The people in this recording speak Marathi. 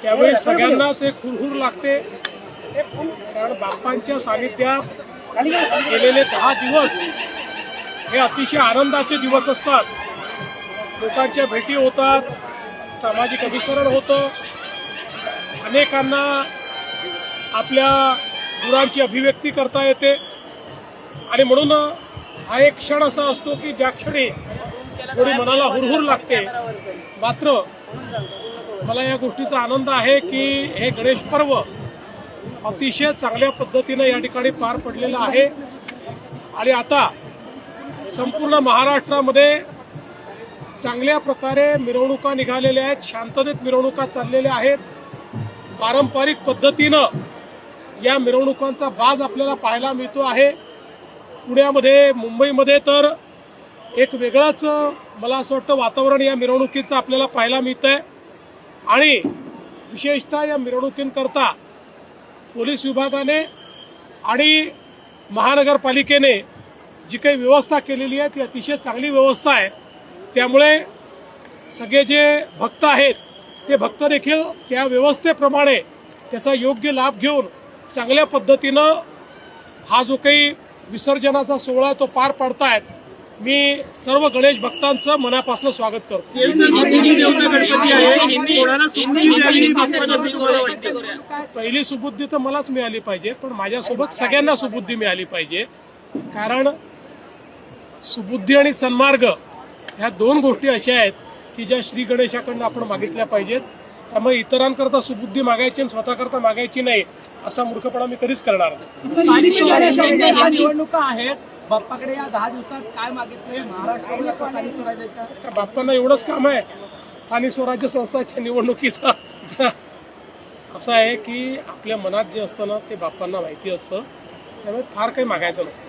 त्यावेळी सगळ्यांनाच एक हुरहुर लागते, कारण बाप्पांच्या सानिध्यात गेलेले 10 दिवस हे अतिशय आनंदाचे दिवस असतात. लोकांच्या भेटी होतात, सामाजिक अभिसरण होतं, अनेकांना आपल्या गुणांची अभिव्यक्ती करता येते. आणि म्हणून हा एक क्षण असा असतो की ज्या क्षणी थोडी मनाला हुरहुर लागते. मात्र मला या गोष्टीचा आनंद आहे की हे गणेश पर्व अतिशय चांगल्या पद्धतीने या ठिकाणी पार पडलेलं आहे. आणि आता संपूर्ण महाराष्ट्रामध्ये चांगल्या प्रकारे मिरवणुका निघालेल्या आहेत, शांततेत मिरवणुका चाललेल्या आहेत. पारंपरिक पद्धतीनं या मिरवणुकांचा बाज आपल्याला पाहायला मिळतो आहे. पुण्यामध्ये, मुंबईमध्ये तर एक वेगळंच मला असं वाटतं वातावरण या मिरवणुकीचं आपल्याला पाहायला मिळतंय. आणि विशेषतः या मिरवणुकींकरता पोलीस विभागाने आणि महानगरपालिकेने जी काही व्यवस्था केलेली आहे ती अतिशय चांगली व्यवस्था आहे. त्यामुळे सगळे जे भक्त आहेत ते भक्त देखील त्या व्यवस्थेप्रमाणे त्याचा योग्य लाभ घेऊन चांगल्या पद्धतीनं हा जो काही विसर्जनाचा सोहळा तो पार पाडतायत. मी सर्व गणेश भक्तांचं मनापासून स्वागत करतो. पहिली सुबुद्धी तर मलाच मिळाली पाहिजे, पण माझ्यासोबत सगळ्यांना सुबुद्धी मिळाली पाहिजे. कारण सुबुद्धी आणि सन्मार्ग ह्या दोन गोष्टी अशा आहेत की ज्या श्री गणेशाकडनं आपण मागितल्या पाहिजेत. त्यामुळे इतरांकरता सुबुद्धी मागायची आणि स्वतःकरता मागायची नाही असा मूर्खपणा मी कधीच करणार नाही. निवडणुका आहेत, बाप्पाकडे या 10 दिवसात काय मागितले महाराष्ट्रामध्ये स्थानिक स्वराज्याच्या? बाप्पांना एवढंच काम आहे स्थानिक स्वराज्य संस्थांच्या निवडणुकीचं. असं आहे की आपल्या मनात जे असतं ना ते बाप्पांना माहिती असतं, त्यामुळे फार काही मागायचं नसतं.